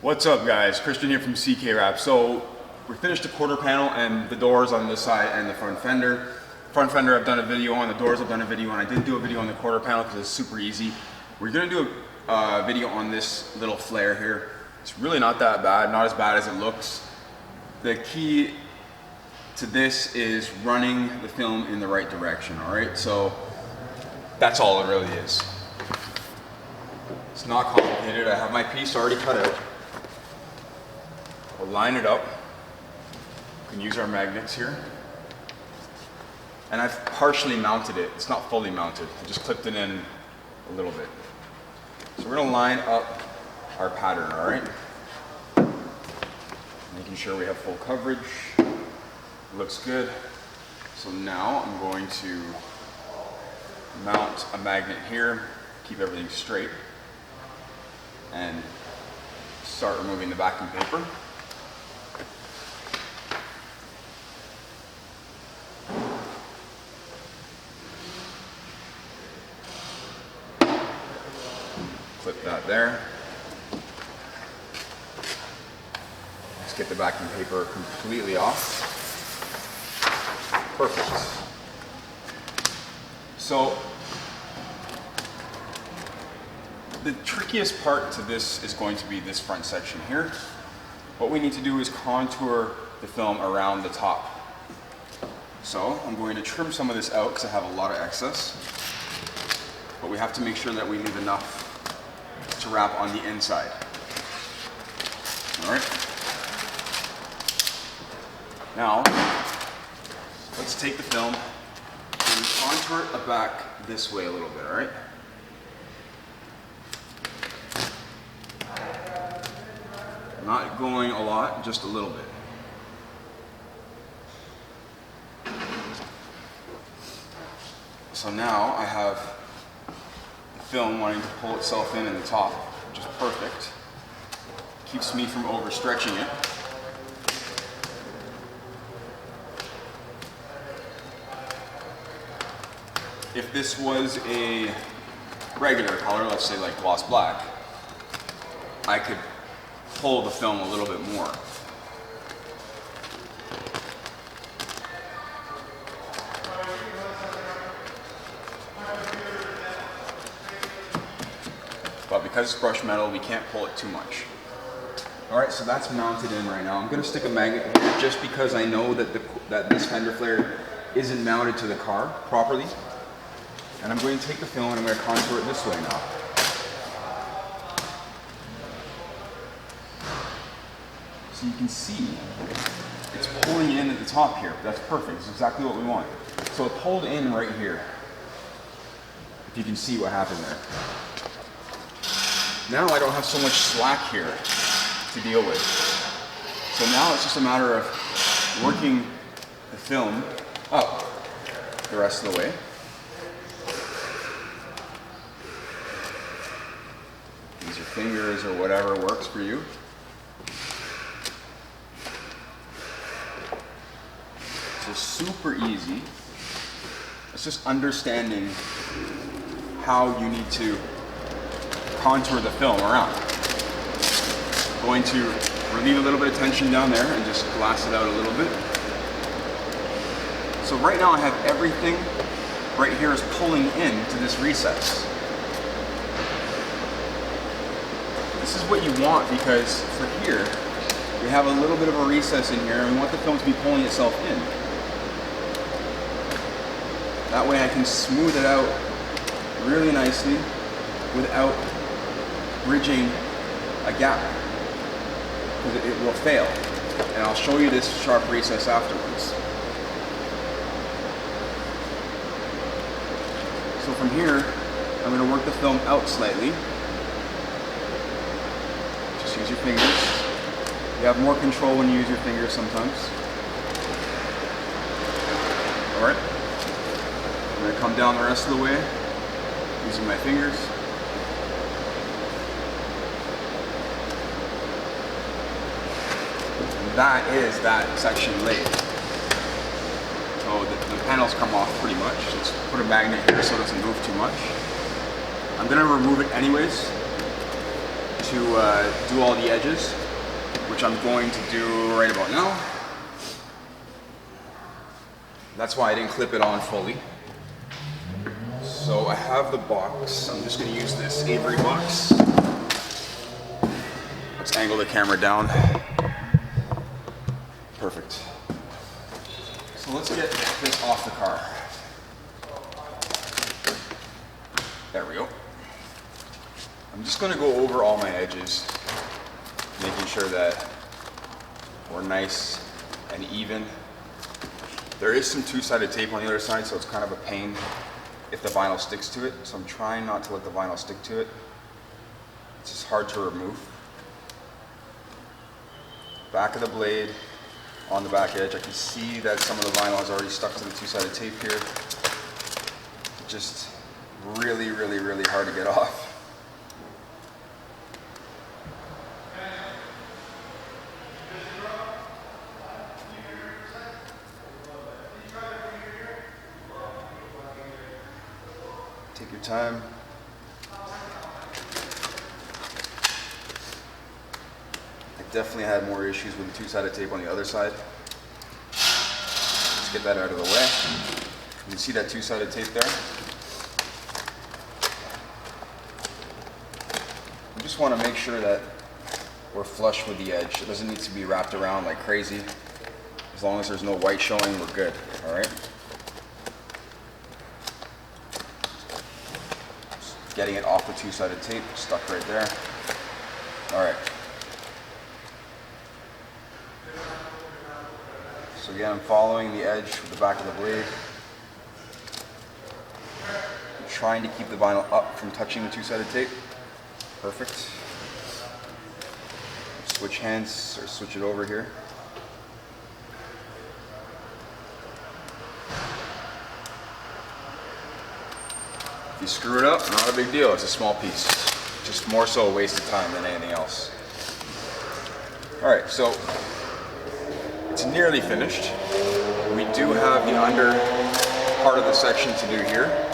What's up guys, Christian here from CK Wrap. So we finished the quarter panel and the doors on this side and the front fender. Front fender I've done a video on, the doors I've done a video on. I didn't do a video on the quarter panel because it's super easy. We're gonna do a video on this little flare here. It's really not that bad, not as bad as it looks. The key to this is running the film in the right direction, all right? So that's all it really is. It's not complicated. I have my piece already cut out. We'll line it up. We can use our magnets here. And I've partially mounted it. It's not fully mounted. I just clipped it in a little bit. So we're gonna line up our pattern, all right? Making sure we have full coverage. Looks good. So now I'm going to mount a magnet here, keep everything straight, and start removing the backing paper. Clip that there. Let's get the backing paper completely off. Perfect. So the trickiest part to this is going to be this front section here. What we need to do is contour the film around the top. So I'm going to trim some of this out because I have a lot of excess. But we have to make sure that we leave enough to wrap on the inside. All right. Now, let's take the film and contour it back this way a little bit, all right? Not going a lot, just a little bit. So now I have the film wanting to pull itself in the top, which is perfect. Keeps me from overstretching it. If this was a regular color, let's say like gloss black, I could pull the film a little bit more. But because it's brushed metal, we can't pull it too much. All right, so that's mounted in right now. I'm gonna stick a magnet here just because I know that this fender flare isn't mounted to the car properly. And I'm going to take the film and I'm going to contour it this way now. So you can see it's pulling in at the top here. That's perfect. It's exactly what we want. So it pulled in right here. If you can see what happened there. Now I don't have so much slack here to deal with. So now it's just a matter of working the film up the rest of the way. Use your fingers or whatever works for you. So super easy. It's just understanding how you need to contour the film around. Going to relieve a little bit of tension down there and just glass it out a little bit. So right now I have everything right here is pulling in to this recess. This is what you want because for here, we have a little bit of a recess in here and we want the film to be pulling itself in. That way I can smooth it out really nicely without bridging a gap, because it will fail. And I'll show you this sharp recess afterwards. So from here, I'm going to work the film out slightly. Just use your fingers. You have more control when you use your fingers sometimes. Alright. I'm going to come down the rest of the way using my fingers. And that is that section laid. So the panels come off pretty much. Let's put a magnet here so it doesn't move too much. I'm going to remove it anyways, just to do all the edges, which I'm going to do right about now. That's why I didn't clip it on fully. So I have the box. I'm just going to use this Avery box. Let's angle the camera down. Perfect. So let's get this off the car. There we go. I'm just going to go over all my edges, making sure that we're nice and even. There is some two-sided tape on the other side, so it's kind of a pain if the vinyl sticks to it. So I'm trying not to let the vinyl stick to it. It's just hard to remove. Back of the blade on the back edge, I can see that some of the vinyl is already stuck to the two-sided tape here. Just really, really, really hard to get off. Take your time. I definitely had more issues with the two-sided tape on the other side. Let's get that out of the way. You can see that two-sided tape there. We just want to make sure that we're flush with the edge. It doesn't need to be wrapped around like crazy. As long as there's no white showing, we're good. All right. Just getting it off the two-sided tape, stuck right there. All right. So again, I'm following the edge with the back of the blade. I'm trying to keep the vinyl up from touching the two-sided tape. Perfect. Switch hands, or switch it over here. If you screw it up, not a big deal, it's a small piece. Just more so a waste of time than anything else. Alright, so it's nearly finished. We do have the under part of the section to do here.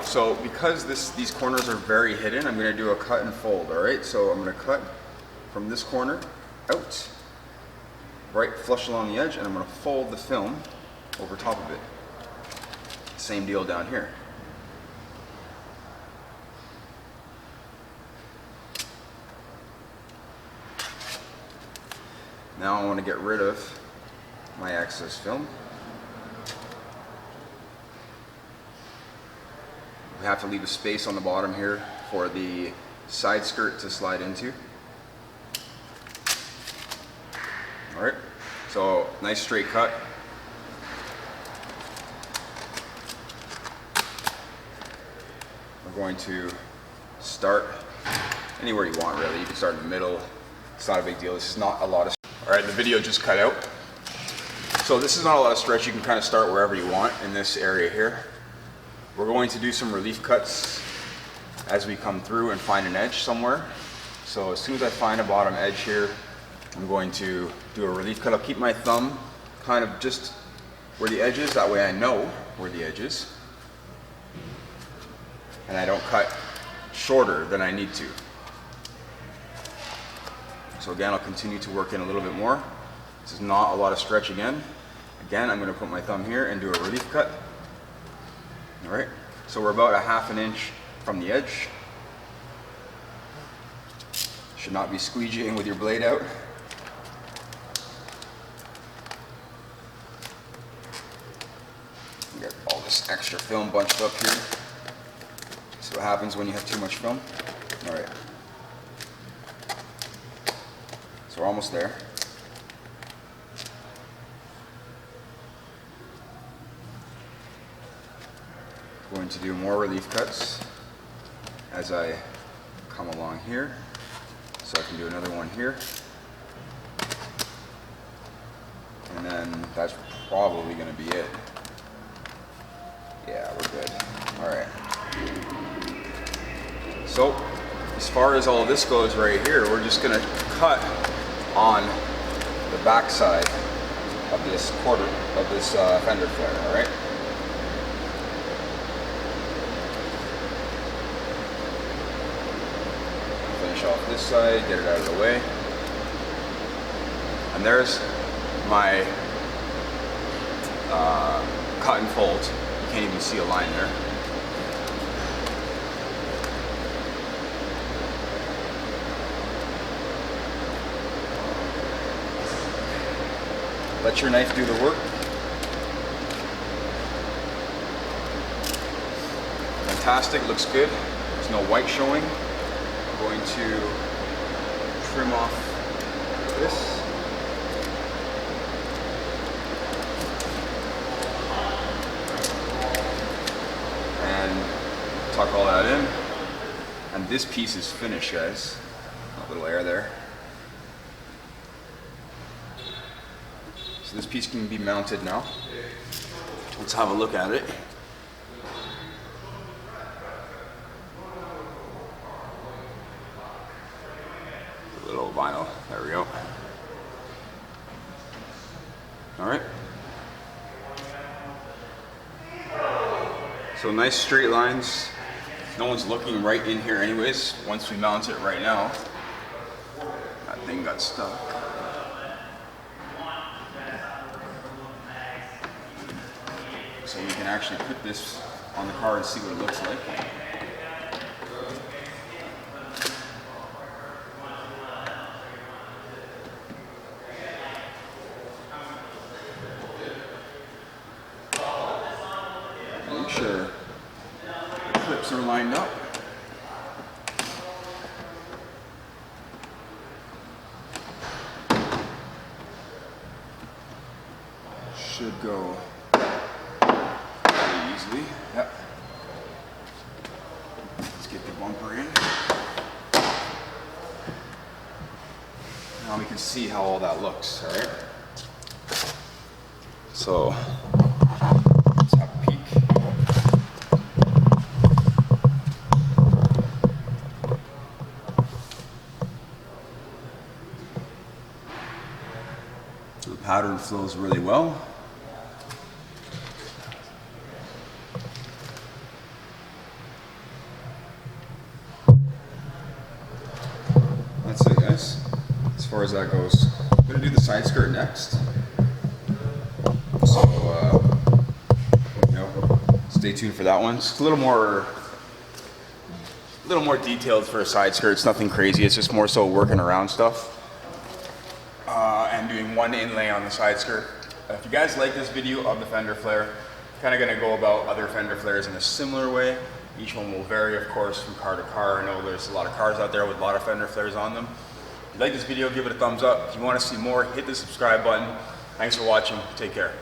So because these corners are very hidden, I'm going to do a cut and fold, alright? So I'm going to cut from this corner out, right flush along the edge, and I'm going to fold the film over top of it. Same deal down here. Now I want to get rid of my excess film. We have to leave a space on the bottom here for the side skirt to slide into. Alright, so nice straight cut. We're going to start anywhere you want really. You can start in the middle. It's not a big deal. This is not a lot of... Alright, the video just cut out. So this is not a lot of stretch. You can kind of start wherever you want in this area here. We're going to do some relief cuts as we come through and find an edge somewhere. So as soon as I find a bottom edge here, I'm going to do a relief cut. I'll keep my thumb kind of just where the edge is. That way I know where the edge is. And I don't cut shorter than I need to. So again, I'll continue to work in a little bit more. This is not a lot of stretch again. Again, I'm going to put my thumb here and do a relief cut. All right, so we're about 1/2 inch from the edge. Should not be squeegeeing with your blade out. Get all this extra film bunched up here. See what happens when you have too much film. All right. So we're almost there. Going to do more relief cuts as I come along here. So I can do another one here. And then that's probably going to be it. Yeah, we're good. All right. So as far as all of this goes right here, we're just going to cut on the back side of this Fender flare, all right? finish off this side, get it out of the way. And there's my cut and fold. You can't even see a line there. Let your knife do the work. Fantastic, looks good. There's no white showing. I'm going to trim off this. And tuck all that in. And this piece is finished, guys. A little air there. So this piece can be mounted now. Let's have a look at it. A little vinyl, there we go. All right. So nice straight lines. No one's looking right in here anyways. Once we mount it right now, that thing got stuck. So you can actually put this on the car and see what it looks like. Make sure the clips are lined up. Should go pretty easily. Yep. Let's get the bumper in. Now we can see how all that looks, all right? So let's have a peek. So the pattern flows really well. That's it, guys, as far as that goes. I'm gonna do the side skirt next. So, stay tuned for that one. It's a little more detailed for a side skirt. It's nothing crazy. It's just more so working around stuff and doing one inlay on the side skirt. If you guys like this video of the Fender flare, kind of gonna go about other Fender flares in a similar way. Each one will vary, of course, from car to car. I know there's a lot of cars out there with a lot of Fender flares on them. If you like this video, give it a thumbs up. If you want to see more, hit the subscribe button. Thanks for watching. Take care.